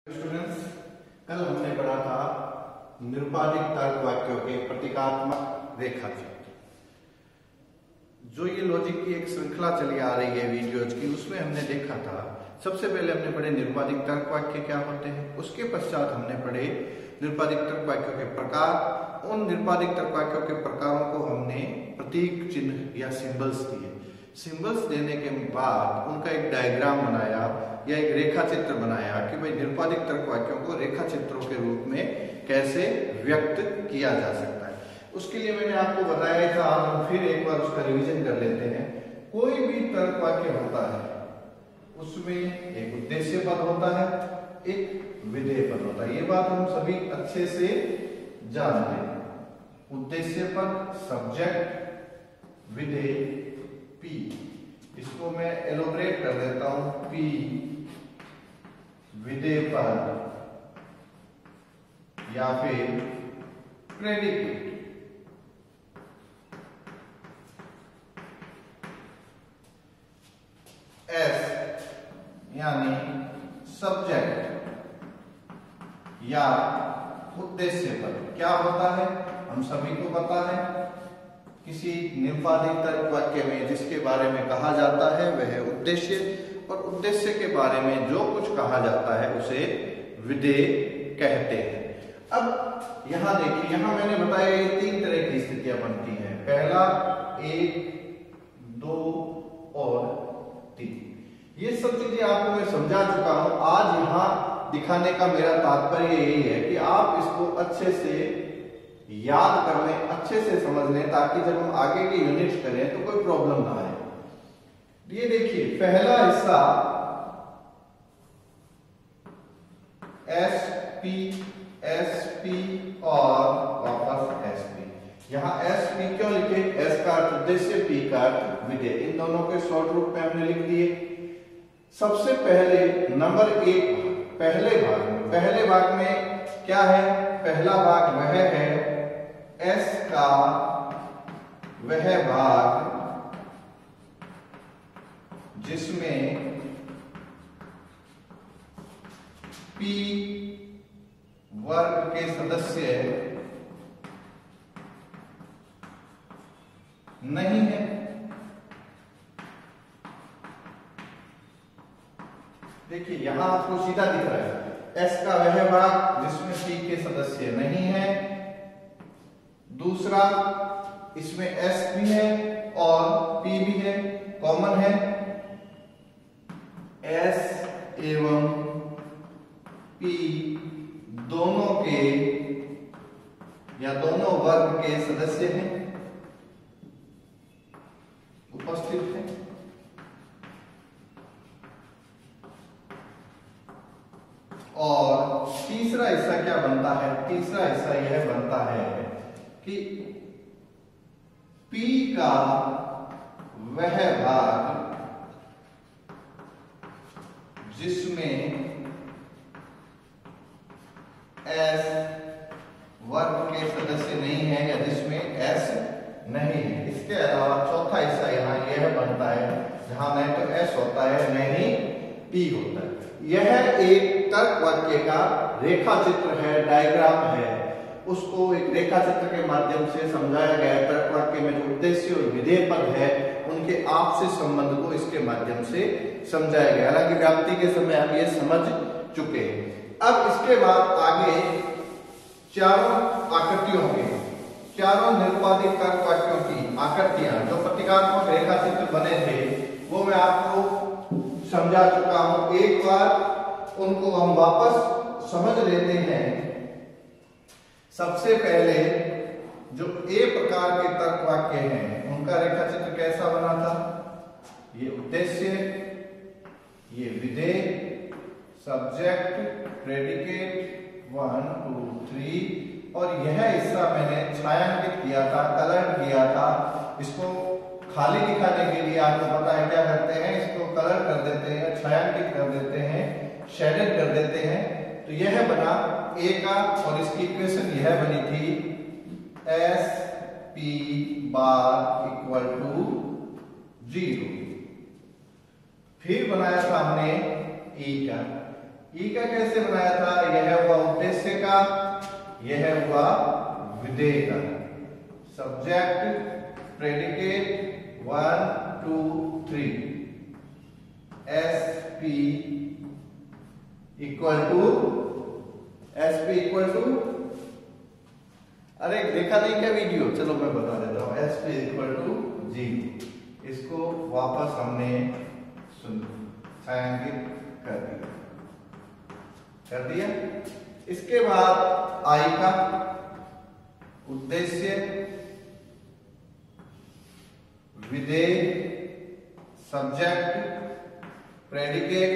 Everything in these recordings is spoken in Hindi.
स्टूडेंट्स, कल हमने पढ़ा था निरुपाधिक तर्क वाक्यों के प्रतीकात्मक रेखाचित्र। जो ये लॉजिक की एक श्रृंखला चली आ रही है वीडियोज की, उसमें हमने देखा था सबसे पहले हमने पढ़े निरुपाधिक तर्क वाक्य क्या होते हैं। उसके पश्चात हमने पढ़े निरुपाधिक तर्क वाक्यों के प्रकार। उन निरुपाधिक तर्क वाक्यों के प्रकारों को हमने प्रतीक चिन्ह या सिंबल्स दिए। सिंबल्स देने के बाद उनका एक डायग्राम बनाया या एक रेखा चित्र बनाया कि भाई निरुपाधिक तर्क वाक्यों को रेखा चित्रों के रूप में कैसे व्यक्त किया जा सकता है। उसके लिए मैंने आपको बताया था, आज हम फिर एक बार उसका रिवीजन कर लेते हैं। कोई भी तर्क वाक्य होता है उसमें एक उद्देश्य पद होता है, एक विधेय पद होता है। ये बात हम सभी अच्छे से जानते हैं। उद्देश्य पद सब्जेक्ट, विधेय पी। इसको मैं एलोबरेट कर देता हूं। पी विधेय पद या फिर प्रेडिकेट। एस यानी सब्जेक्ट या उद्देश्य पद क्या होता है हम सभी को पता है। किसी निरुपाधिक तर्क वाक्य में जिसके बारे में कहा जाता है वह उद्देश्य, और उद्देश्य के बारे में जो कुछ कहा जाता है उसे विधेय कहते हैं। अब यहां देखिए, यहां मैंने बताया ये तीन तरह की स्थितियां बनती हैं। पहला, एक, दो और तीन। ये सब चीजें आपको मैं समझा चुका हूं। आज यहां दिखाने का मेरा तात्पर्य यही है कि आप इसको अच्छे से याद कर लें, अच्छे से समझ लें, ताकि जब हम आगे के यूनिट्स करें तो कोई प्रॉब्लम ना आए। ये देखिए, पहला हिस्सा एस पी और वापस एस पी। यहां एस पी क्यों लिखे? एस का अर्थ उद्देश्य, पी का अर्थ विधेय। इन दोनों के शॉर्ट रूप में हमने लिख दिए। सबसे पहले नंबर एक, पहले भाग में क्या है? पहला भाग वह है एस का वह भाग जिसमें पी वर्ग के सदस्य नहीं है। देखिए यहां आपको सीधा दिख रहा है एस का वह भाग जिसमें पी के सदस्य नहीं है। दूसरा, इसमें एस भी है और पी भी है, कॉमन है। एस एवं पी दोनों के या दोनों वर्ग के सदस्य हैं, उपस्थित हैं। और तीसरा हिस्सा क्या बनता है? तीसरा हिस्सा यह बनता है कि P का वह भाग जिसमें S वर्ग के सदस्य नहीं है या जिसमें S नहीं है। इसके अलावा चौथा हिस्सा यहां यह बनता है जहां न तो S होता है न ही P होता है। यह एक तर्क वाक्य का रेखा चित्र है, डायग्राम है। उसको एक रेखा चित्र के माध्यम से समझाया गया है। तर्क वाक्य में जो उद्देश्य और विधेय पद है उनके आपसी संबंध को इसके माध्यम से समझाया गया। हालांकि व्याप्ति के समय हम ये समझ चुके हैं। अब इसके बाद आगे चारों आकृतियों के, चारों निरुपाधिक तर्क वाक्यों की आकृतियां जो प्रतीकात्मक रेखा चित्र बने थे वो मैं आपको समझा चुका हूं। एक बार उनको हम वापस समझ लेते हैं। सबसे पहले जो ए प्रकार के तर्क वाक्य हैं उनका रेखा चित्र कैसा बना था? ये उद्देश्य, ये विधेय, सब्जेक्ट, प्रेडिकेट 1 2 3, और यह हिस्सा मैंने छायांकित किया था, कलर किया था। इसको खाली दिखाने के लिए आपको पता है क्या करते हैं? इसको कलर कर देते हैं, छायांकित कर देते हैं, शेडेड कर देते हैं। तो यह बना ए का, और इसकी इक्वेशन यह बनी थी S P bar equal to 0। फिर बनाया था हमने ई का, ई का कैसे बनाया था? यह हुआ उद्देश्य का, यह हुआ विधेय का। Subject predicate 1 2 3 SP equal to अरे देखा नहीं क्या वीडियो? चलो मैं बता देता हूं। SP equal to 0। इसको वापस हमने छायांकित कर दिया। इसके बाद आई का उद्देश्य, विधेय, सब्जेक्ट प्रेडिकेट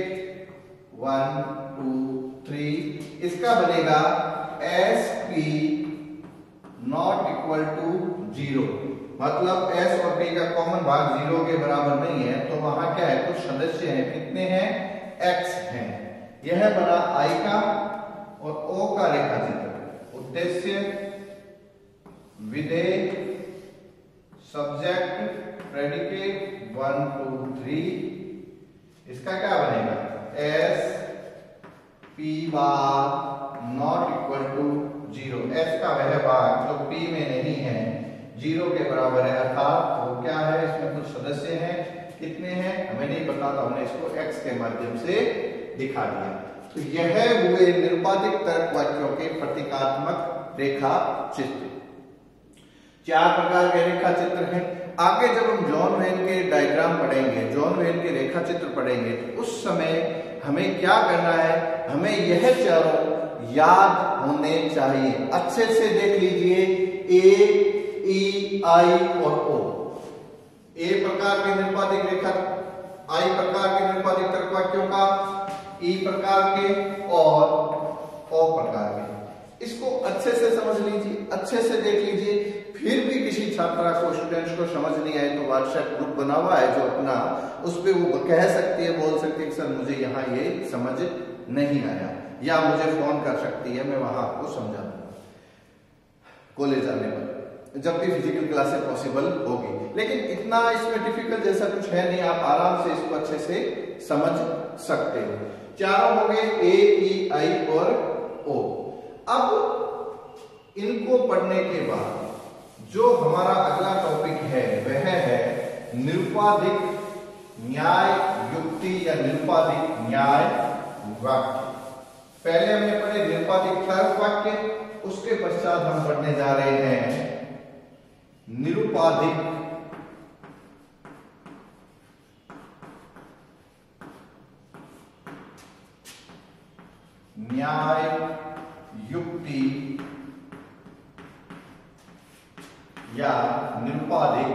1 2 3। इसका बनेगा SP नॉट इक्वल टू 0। मतलब S और P का कॉमन भाग 0 के बराबर नहीं है, तो वहां क्या है? कुछ सदस्य हैं। कितने हैं? X हैं। यह बना I का और O का रेखा चित्र। उद्देश्य, विधेय, सब्जेक्ट प्रेडिकेट 1 2 3। इसका क्या बनेगा? S P bar not equal to 0। S का वह भाग जो P में नहीं है, 0 के बराबर है, अर्थात वो क्या है? इसमें कुछ सदस्य हैं। कितने हैं हमें नहीं पता, तो हमने इसको X के माध्यम से दिखा दिया। तो यह हुए निरुपाधिक तर्क वाक्यों के प्रतीकात्मक रेखा चित्र। 4 प्रकार के रेखा चित्र हैं। आगे जब हम जॉन वेन के डायग्राम पढ़ेंगे, जॉन वेन के रेखा चित्र पढ़ेंगे, तो उस समय हमें क्या करना है? हमें यह चारों याद होने चाहिए। अच्छे से देख लीजिए, A E I और O। A प्रकार के निरुपाधिक रेखा, I प्रकार के निरुपाधिक तर्क वाक्यों का, E प्रकार के और O प्रकार के। इसको अच्छे से समझ लीजिए, अच्छे से देख लीजिए। फिर भी किसी छात्रा को, स्टूडेंट्स को समझ नहीं आए तो व्हाट्सएप ग्रुप बना हुआ है जो अपना, उस पर वो कह सकती है, बोल सकती है कि सर मुझे यहाँ ये समझ नहीं आया, या मुझे फोन कर सकती है, मैं वहां आपको समझा दूंगा कॉलेज आने पर, जब भी फिजिकल क्लासेस पॉसिबल होगी। लेकिन इतना इसमें डिफिकल्ट जैसा कुछ है नहीं, आप आराम से इसको अच्छे से समझ सकते हो। चारों हो गए A E I और O। अब इनको पढ़ने के बाद जो हमारा अगला टॉपिक है वह है निरुपाधिक न्याय युक्ति या निरुपाधिक न्याय वाक्य। पहले हमने पढ़े निरुपाधिक तर्क वाक्य, उसके पश्चात हम पढ़ने जा रहे हैं निरुपाधिक न्याय युक्ति या निरुपाधिक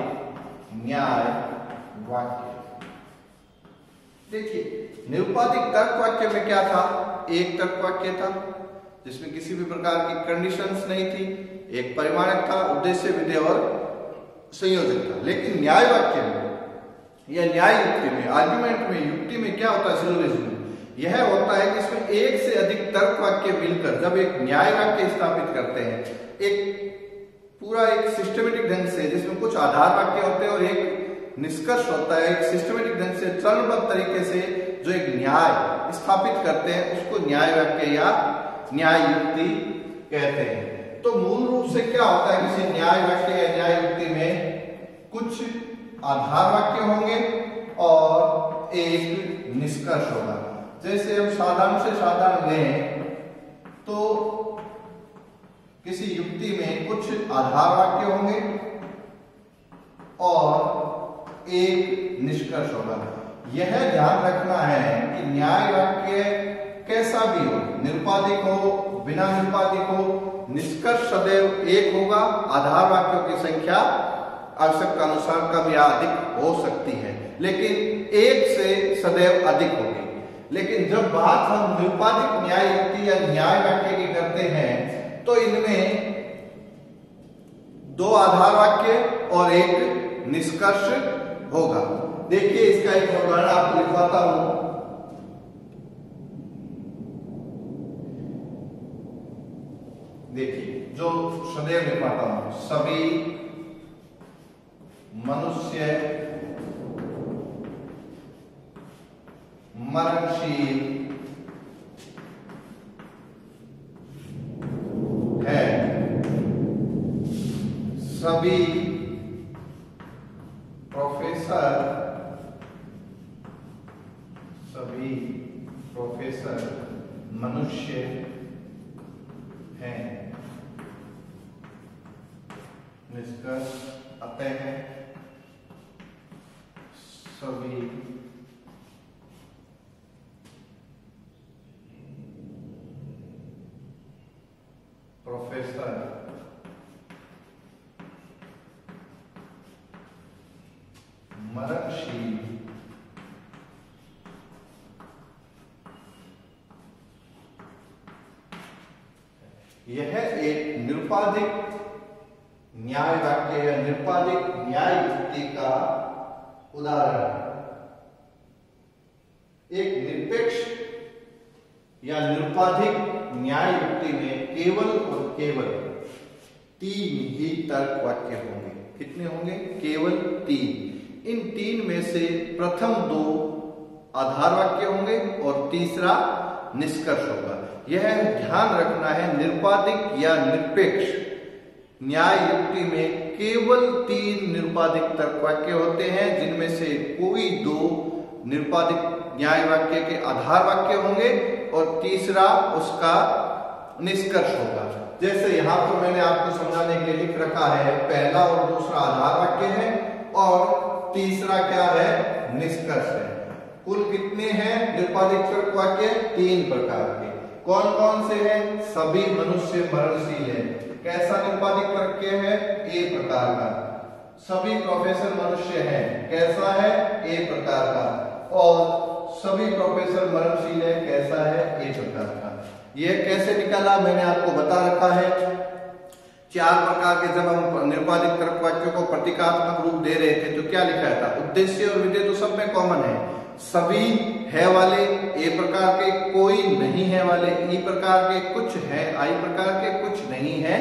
न्याय वाक्य। देखिए, निरुपाधिक तर्क वाक्य में क्या था? एक तर्क वाक्य था जिसमें किसी भी प्रकार की कंडीशंस नहीं थी, एक परिमाणक था, उद्देश्य, विधेय और संयोजक था। लेकिन न्याय वाक्य में या न्याय युक्ति में, आर्ग्यूमेंट में, युक्ति में क्या होता है? सिलोजिज्म। यह होता है कि इसमें एक से अधिक तर्क वाक्य मिलकर जब एक न्याय वाक्य स्थापित करते हैं, एक पूरा एक सिस्टमेटिक ढंग से, जिसमें कुछ आधार वाक्य होते हैं और एक निष्कर्ष होता है, एक सिस्टमेटिक ढंग से चरणबद्ध तरीके से जो एक न्याय स्थापित करते हैं, उसको न्याय वाक्य या न्याय युक्ति कहते हैं। तो मूल रूप से क्या होता है? किसी न्याय वाक्य या न्याय युक्ति में कुछ आधार वाक्य होंगे और एक निष्कर्ष होगा। जैसे हम साधारण से साधारण लें तो किसी युक्ति में कुछ आधार वाक्य होंगे और एक निष्कर्ष होगा। यह ध्यान रखना है कि न्याय वाक्य कैसा भी हो, निरुपाधिक हो, बिना निरुपाधिक हो, निष्कर्ष सदैव एक होगा। आधार वाक्यों की संख्या आवश्यकता अनुसार कम या अधिक हो सकती है, लेकिन एक से सदैव अधिक होगी। लेकिन जब बात हम निरुपाधिक न्याय युक्ति या न्याय वाक्य की करते हैं तो इनमें दो आधार वाक्य और एक निष्कर्ष होगा। देखिए, इसका एक उदाहरण आपको लिखवाता हूं। देखिए, जो सदैव लिखवाता हूं, सभी मनुष्य मरणशील सभी प्रोफेसर मनुष्य हैं। निष्कर्ष अतः है सभी प्रोफेसर मरणशील यह एक निरुपाधिक न्याय वाक्य या निरुपाधिक न्याय युक्ति का उदाहरण है। एक निरपेक्ष या निरुपाधिक न्याय युक्ति में केवल और केवल 3 ही तर्क वाक्य होंगे। कितने होंगे? केवल 3। इन 3 में से प्रथम 2 आधार वाक्य होंगे और तीसरा निष्कर्ष होगा। यह ध्यान रखना है, निरुपाधिक या निरपेक्ष न्याय युक्ति में केवल 3 निरुपाधिक तर्क वाक्य होते हैं, जिनमें से कोई 2 निरुपाधिक न्याय वाक्य के आधार वाक्य होंगे और तीसरा उसका निष्कर्ष होगा। जैसे यहां पर मैंने आपको समझाने के लिए लिख रखा है, पहला और दूसरा आधार वाक्य है और तीसरा क्या है? निष्कर्ष है। कुल कितने हैं निरुपाधिक तर्क वाक्य? 3 प्रकार के। कौन कौन से हैं? सभी मनुष्य मरणशील है। कैसा निरुपाधिक तर्क है? ए प्रकार का। सभी प्रोफेसर मनुष्य हैं। कैसा है? ए प्रकार का। और सभी प्रोफेसर मरणशील है। कैसा है? ए प्रकार का। यह कैसे निकाला मैंने आपको बता रखा है। 4 प्रकार के जब हम निरुपाधिक तर्क वाक्यों को प्रतीकात्मक रूप दे रहे थे तो क्या लिखा था? उद्देश्य और विधेय तो सब में कॉमन है। सभी है वाले ए प्रकार के, कोई नहीं है वाले ई प्रकार के, कुछ है आई प्रकार के, कुछ नहीं है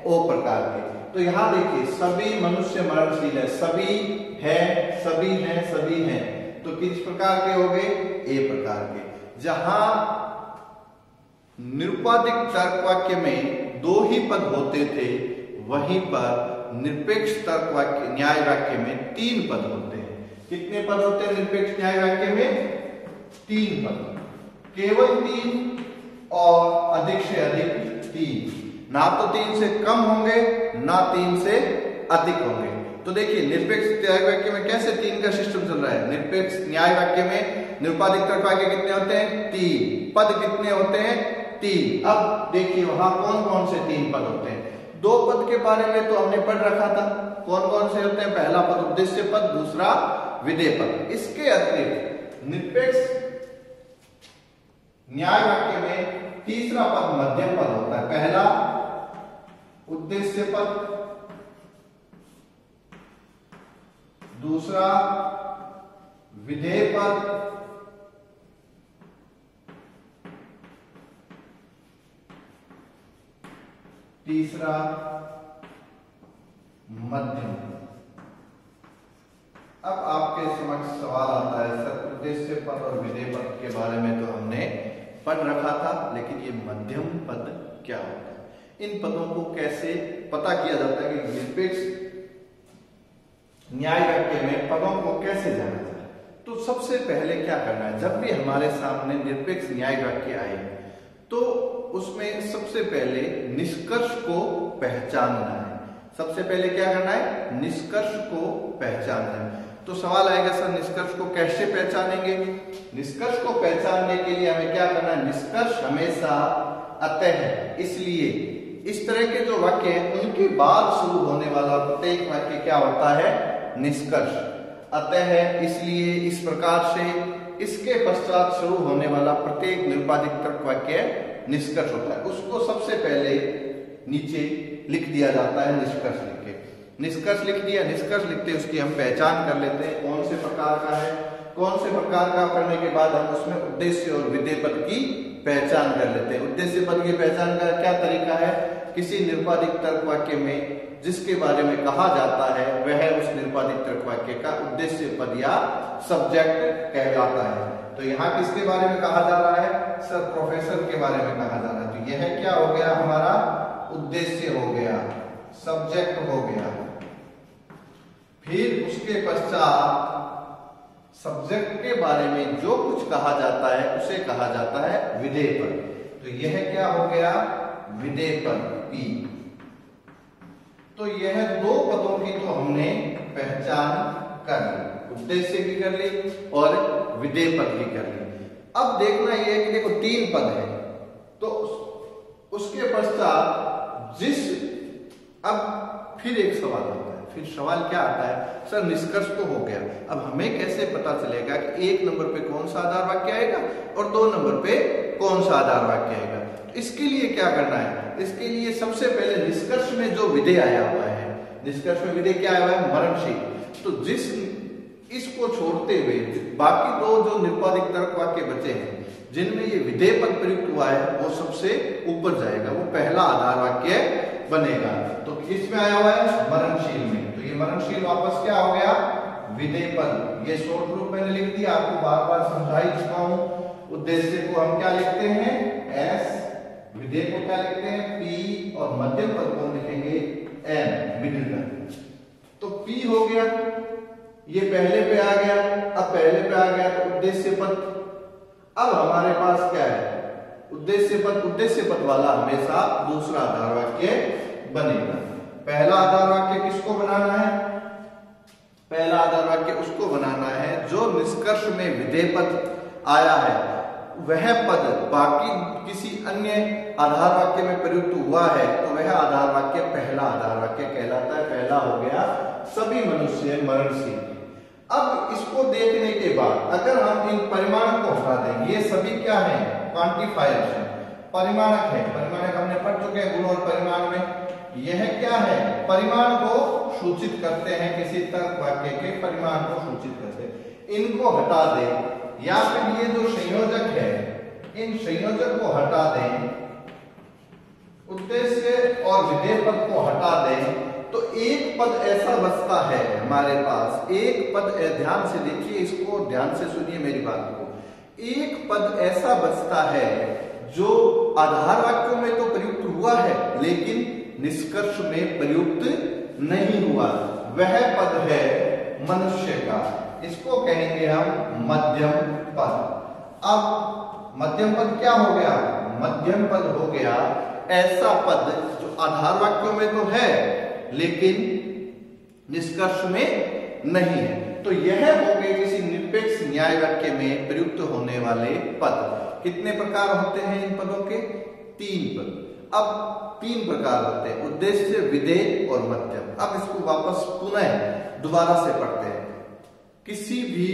ओ प्रकार के। तो यहां देखिए, सभी मनुष्य मरणशील है, सभी है, सभी हैं, सभी हैं, तो किस प्रकार के हो गए? ए प्रकार के। जहां निरुपाधिक तर्क वाक्य में 2 ही पद होते थे, वहीं पर निरपेक्ष तर्क वाक्य न्याय वाक्य में 3 पद होते हैं। कितने पद होते हैं निरपेक्ष न्याय वाक्य में? 3 पद। केवल 3 और अधिक से अधिक 3। ना तो 3 से कम होंगे, ना 3 से अधिक होंगे। तो देखिए, निरपेक्ष न्याय वाक्य में कैसे 3 का सिस्टम चल रहा है। निरपेक्ष न्याय वाक्य में निरुपाधिक तर्क वाक्य कितने होते हैं? 3। पद कितने होते हैं? 3। अब देखिए वहां कौन कौन से 3 पद होते हैं। 2 पद के बारे में तो हमने पढ़ रखा था। कौन कौन से होते हैं? पहला पद उद्देश्य पद, दूसरा विधेय पद। इसके अतिरिक्त निरपेक्ष न्याय वाक्य में तीसरा पद मध्यम पद होता है। पहला उद्देश्य पद, दूसरा विधेय पद, तीसरा मध्यम। अब आपके समक्ष सवाल आता है, सर उद्देश्य पद और विधेय पद के बारे में तो हमने पढ़ रखा था, लेकिन ये मध्यम पद क्या होता है? इन पदों को कैसे पता किया जाता है कि निरपेक्ष न्याय वाक्य में पदों को कैसे जाना जाए? तो सबसे पहले क्या करना है, जब भी हमारे सामने निरपेक्ष न्याय वाक्य आए तो उसमें सबसे पहले निष्कर्ष को पहचानना है। सबसे पहले क्या करना है? निष्कर्ष को पहचानना है। तो सवाल आएगा, सर निष्कर्ष को कैसे पहचानेंगे? निष्कर्ष को पहचानने के लिए हमें क्या करना है? निष्कर्ष हमेशा अतः है। इसलिए इस तरह के जो वाक्य हैं उनके बाद शुरू होने वाला प्रत्येक वाक्य क्या होता है? निष्कर्ष। अतः है, इसलिए, इस प्रकार से, इसके पश्चात शुरू होने वाला प्रत्येक निरुपाधिक तर्क वाक्य निष्कर्ष होता है। उसको सबसे पहले नीचे लिख दिया जाता है, निष्कर्ष लिख के। निष्कर्ष लिख दिया, निष्कर्ष लिखते उसकी हम पहचान कर लेते हैं कौन से प्रकार का है। कौन से प्रकार का करने के बाद हम उसमें उद्देश्य और विधेय पद की पहचान कर लेते हैं। उद्देश्य पद की पहचान का क्या तरीका है? किसी निरुपाधिक तर्क वाक्य में जिसके बारे में कहा जाता है वह उस निरुपाधिक तर्क वाक्य का उद्देश्य पद या सब्जेक्ट कहलाता है। तो यहाँ किसके बारे में कहा जा रहा है? सर प्रोफेसर के बारे में कहा जा रहा है। तो यह क्या हो गया? हमारा उद्देश्य हो गया। सब्जेक्ट हो गया। फिर उसके पश्चात सब्जेक्ट के बारे में जो कुछ कहा जाता है उसे कहा जाता है विधेय पद। तो यह क्या हो गया? विधेय पद P। तो यह दो पदों की तो हमने पहचान कर ली, उद्देश्य की कर ली और विधेय पद की कर ली। अब देखना यह है कि देखो तीन पद है, तो उसके पश्चात अब फिर एक सवाल आता है। फिर सवाल क्या आता है? सर निष्कर्ष तो हो गया, अब हमें कैसे पता चलेगा कि एक नंबर पे कौन सा आधार वाक्य आएगा और दो नंबर पे कौन सा आधार वाक्य आएगा? तो इसके लिए क्या करना है? इसके लिए सबसे पहले निष्कर्ष में जो विधेय आया हुआ है, निष्कर्ष में विधेय क्या आया हुआ है? मरणशील। तो इसको छोड़ते हुए बाकी दो जो निरुपाधिक तर्क वाक्य बचे हैं जिनमें ये विधेय पद प्रयुक्त हुआ है वो सबसे ऊपर जाएगा, वो पहला आधार वाक्य बनेगा। तो किसमें आया हुआ है? मरणशील में। तो ये मरणशील वापस क्या हो गया? विधेय पद। ये शॉर्ट रूप मैंने लिख दिया, आपको बार बार समझा ही चुका हूं। उद्देश्य को हम क्या लिखते हैं? S। विधेय को क्या लिखते हैं? P। और मध्यम पद को लिखेंगे M, मिडिल टर्म। तो P हो गया, ये पहले पे आ गया। अब पहले पे आ गया तो उद्देश्य पद। अब हमारे पास क्या है? उद्देश्य पद वाला हमेशा दूसरा आधार वाक्य बनेगा। पहला आधार वाक्य किसको बनाना है? पहला आधार वाक्य उसको बनाना है जो निष्कर्ष में विधेय पद आया है, वह पद बाकी किसी अन्य आधार वाक्य में प्रयुक्त हुआ है तो वह आधार वाक्य पहला आधार वाक्य कहलाता है। पहला हो गया सभी मनुष्य मरणशील। अब इसको देखने के बाद अगर हम इन परिमाणों को हटा देंगे, ये सभी क्या है? क्वांटिफायर्स है, परिमाणक है। परिमाणक हमने पढ़ चुके हैं गुण और परिमाण में। यह क्या है? परिमाण को सूचित करते हैं, किसी तर्क वाक्य के परिमाण को सूचित करते हैं। इनको हटा दें या फिर ये जो संयोजक है इन संयोजक को हटा दें, उद्देश्य और विधेय पद को हटा दें, तो एक पद ऐसा बचता है हमारे पास। एक पद, ध्यान से देखिए इसको, ध्यान से सुनिए मेरी बात को। एक पद ऐसा बचता है जो आधार वाक्यों में तो प्रयुक्त हुआ है लेकिन निष्कर्ष में प्रयुक्त नहीं हुआ। वह पद है मनुष्य का। इसको कहेंगे हम मध्यम पद। अब मध्यम पद क्या हो गया? मध्यम पद हो गया ऐसा पद जो आधार वाक्यों में तो है लेकिन निष्कर्ष में नहीं है। तो यह हो गए किसी निरपेक्ष न्याय वाक्य में प्रयुक्त होने वाले पद। कितने प्रकार होते हैं इन पदों के? तीन पद। अब तीन प्रकार होते हैं, उद्देश्य, विधेय और मध्यम। अब इसको वापस पुनः दोबारा से पढ़ते हैं। किसी भी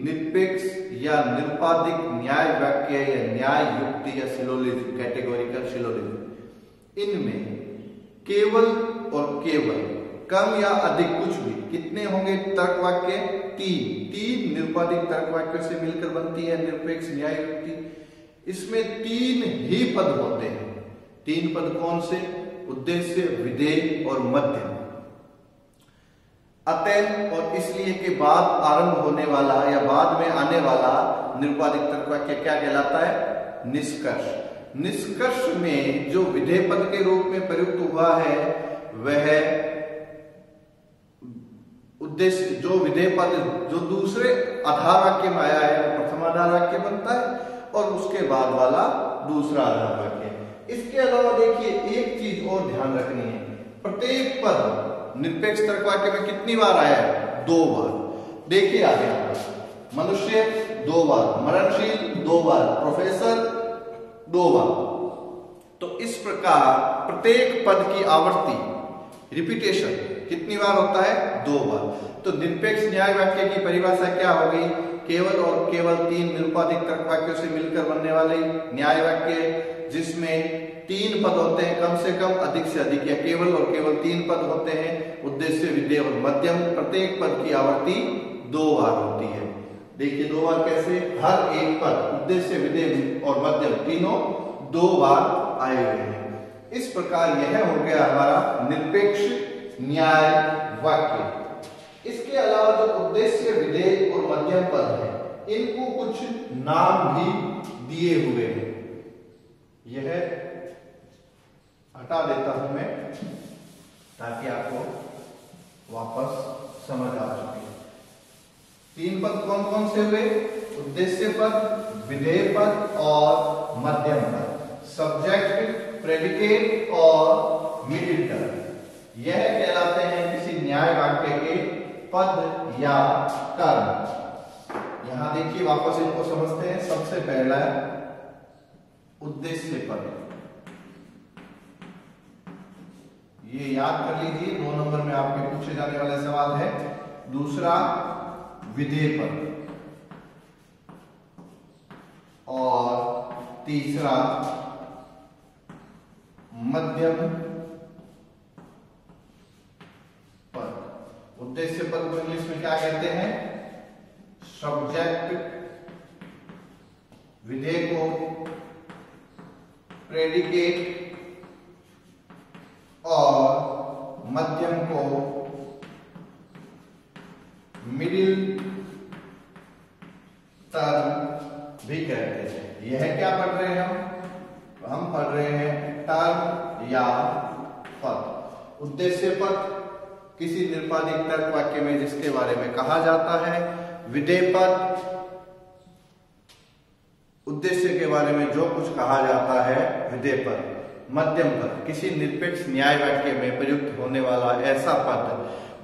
निरपेक्ष या निरुपाधिक न्याय वाक्य या न्याय युक्ति या सिलोजिज्म, कैटेगोरिकल सिलोजिज्म, इनमें केवल और केवल, कम या अधिक कुछ भी, कितने होंगे तर्क वाक्य? तीन निरुपाधिक तर्क वाक्यों से मिलकर बनती है निरपेक्ष न्याय युक्ति। इसमें तीन ही पद होते हैं। तीन पद कौन से? उद्देश्य, विधेय और मध्यम। अतः और इसलिए के बाद आरंभ होने वाला या बाद में आने वाला निरुपाधिक तर्क वाक्य क्या कहलाता है? निष्कर्ष। निष्कर्ष में जो विधेय पद के रूप में प्रयुक्त हुआ है वह उद्देश्य, जो विधेय पद जो दूसरे आधार वाक्य में आया है वो प्रथम आधार वाक्य बनता है और उसके बाद वाला दूसरा आधार वाक्य। इसके अलावा देखिए एक चीज और ध्यान रखनी है, प्रत्येक पद निरपेक्ष तर्क वाक्य में कितनी बार आया है? 2 बार। देखिए आगे, मनुष्य 2 बार, मरणशील 2 बार, प्रोफेसर 2 बार। तो इस प्रकार प्रत्येक पद की आवर्ती, रिपीटेशन कितनी बार होता है? 2 बार। तो निरपेक्ष न्याय वाक्य की परिभाषा क्या हो गई? केवल और केवल 3 निरुपाधिक तर्क वाक्यों से मिलकर बनने वाले न्याय वाक्य जिसमें 3 पद होते हैं कम से कम, अधिक से अधिक, या केवल और केवल 3 पद होते हैं, उद्देश्य, विधेय और मध्यम। प्रत्येक पद की आवर्ती 2 बार होती है। देखिए 2 बार कैसे? हर एक पद उद्देश्य, विधेय और मध्यम तीनों 2 बार आए हुए हैं। इस प्रकार यह हो गया हमारा निरपेक्ष न्याय वाक्य। इसके अलावा जो उद्देश्य, विधेय और मध्यम पद है इनको कुछ नाम भी दिए हुए हैं। यह हटा देता हूं मैं, ताकि आपको वापस समझ आ सके। 3 पद कौन कौन से हुए? उद्देश्य पद, विधेय पद और मध्यम पद, सब्जेक्ट, प्रेडिकेट और मिडिल टर्म। यह कहलाते हैं किसी न्याय वाक्य के पद या टर्म। यहां देखिए वापस इनको समझते हैं। सबसे पहला उद्देश्य पद, ये याद कर लीजिए, 2 नंबर में आपके पूछे जाने वाला सवाल है। दूसरा विधेय पद और तीसरा मध्यम पद। उद्देश्य पद को इंग्लिश में क्या कहते हैं? सब्जेक्ट, विधेय को प्रेडिकेट और मध्यम को मिडिल टर्म भी कहते हैं। यह क्या पढ़ रहे हैं हम पढ़ रहे हैं टर्म या पद। उद्देश्य पद किसी निरुपाधिक तर्क वाक्य में जिसके बारे में कहा जाता है। विधेय पद उद्देश्य के बारे में जो कुछ कहा जाता है विधेय पद। मध्यम पद किसी निरपेक्ष न्याय वाक्य में प्रयुक्त होने वाला ऐसा पद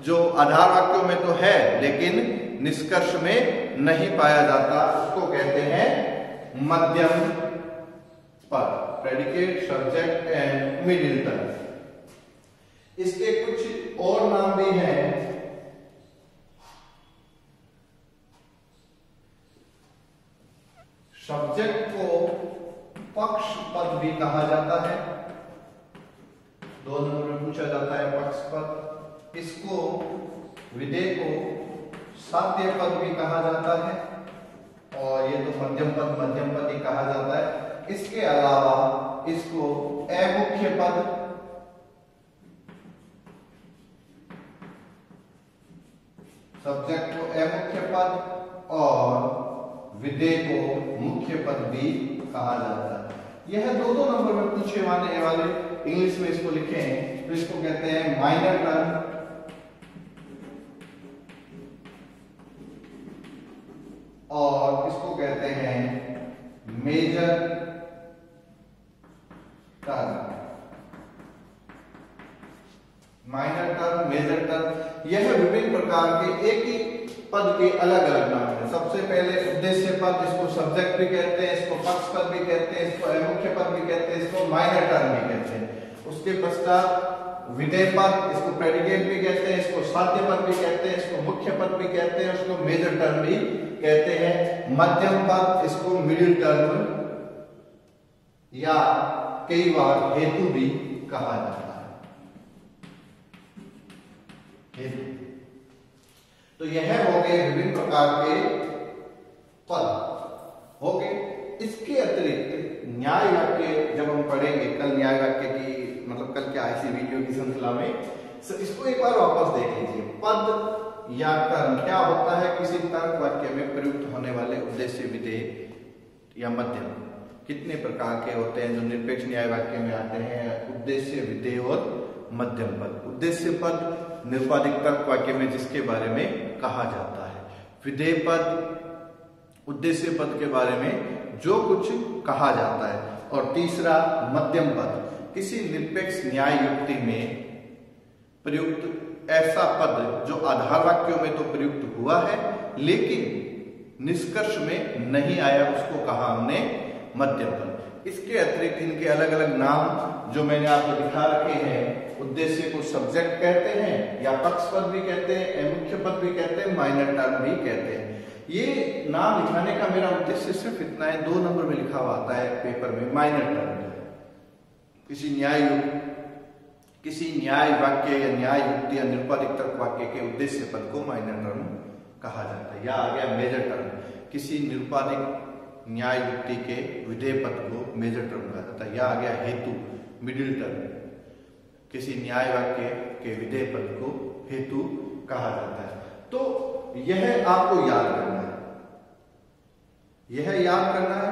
जो आधार वाक्यों में तो है लेकिन निष्कर्ष में नहीं पाया जाता, उसको कहते हैं मध्यम पद। Predicate, subject and middle term. इसके कुछ और नाम भी हैं। सब्जेक्ट को पक्ष पद भी कहा जाता है, 2 नंबर में पूछा जाता है पक्ष पद। इसको विधेय को साध्य पद भी कहा जाता है और ये तो मध्यम पद ही कहा जाता है। इसके अलावा इसको अमुख्य पद, सब्जेक्ट को अमुख्य पद और विधेय को मुख्य पद भी कहा जाता है। यह 2 नंबर में पूछे जाने वाले, इंग्लिश में इसको लिखे हैं तो इसको कहते हैं माइनर टर्म और इसको कहते हैं major term. Minor term, major term, यह विभिन्न प्रकार के एक ही पद के अलग अलग नाम हैं। सबसे पहले उद्देश्य पद, इसको सब्जेक्ट भी कहते हैं, इसको पक्ष पद भी कहते हैं, इसको अमुख्य पद भी कहते हैं, इसको माइनर टर्म भी कहते हैं। उसके पश्चात विधेय पद, इसको प्रेडिकेट भी कहते हैं, इसको साध्य पद भी कहते हैं, इसको मुख्य पद भी कहते हैं, उसको मेजर टर्म भी कहते हैं। मध्यम पद, इसको मिडिल टर्म या कई बार हेतु भी कहा जाता है। हेतु। तो यह हो गए विभिन्न प्रकार के पद हो गए। इसके अतिरिक्त न्याय वाक्य जब हम पढ़ेंगे कल, न्याय वाक्य की मतलब कल क्या ऐसी वीडियो की श्रृंखला में, इसको एक बार वापस देख लीजिए। पद या टर्म क्या होता है? किसी तर्क वाक्य में प्रयुक्त होने वाले उद्देश्य, विधेय या मध्यम कितने प्रकार के होते हैं जो निरपेक्ष न्याय वाक्य में आते हैं? उद्देश्य, विधेय और मध्यम पद। उद्देश्य पद निरुपाधिक तर्क वाक्य में जिसके बारे में कहा जाता है। विधेय पद उद्देश्य पद के बारे में जो कुछ कहा जाता है। और तीसरा मध्यम पद किसी निरपेक्ष न्याय युक्ति में प्रयुक्त ऐसा पद जो आधार वाक्यों में तो प्रयुक्त हुआ है लेकिन निष्कर्ष में नहीं आया, उसको कहा हमने मध्यम पद। इसके अतिरिक्त इनके अलग अलग नाम जो मैंने आपको दिखा रखे हैं। उद्देश्य को सब्जेक्ट कहते हैं या पक्ष पद भी कहते हैं, मुख्य पद भी कहते हैं, माइनर टर्म भी कहते हैं। ये नाम लिखाने का मेरा उद्देश्य सिर्फ इतना है, 2 नंबर में लिखा हुआ आता है पेपर में माइनर टर्म। किसी न्याय वाक्य या न्याय युक्ति या निरुपाधिक तर्क वाक्य के उद्देश्य पद को माइनर टर्म कहा जाता है। या आ गया मेजर टर्म, किसी निरुपाधिक न्याय युक्ति के विधेय पद को मेजर टर्म कहा जाता है। या आ गया हेतु, मिडिल टर्म, किसी न्याय वाक्य के विधेय पद को हेतु कहा जाता है। तो यह आपको याद करना है, यह याद करना है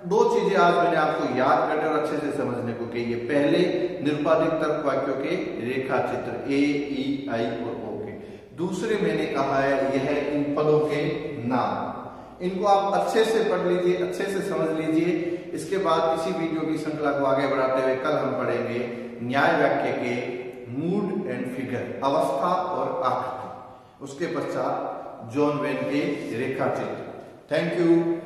दो चीजें आज मैंने आपको याद करने और अच्छे से समझने को कही है। पहले निरुपाधिक तर्क वाक्यों के रेखा चित्र ए, ई, आई और ओ के। दूसरे मैंने कहा है यह इन पदों के नाम। इनको आप अच्छे से पढ़ लीजिए, अच्छे से समझ लीजिए। इसके बाद इसी वीडियो की श्रृंखला को आगे बढ़ाते हुए कल हम पढ़ेंगे न्याय वाक्य के मूड एंड फिगर, अवस्था और आकृति। उसके पश्चात जॉन वेन के रेखा चित्र। Thank you.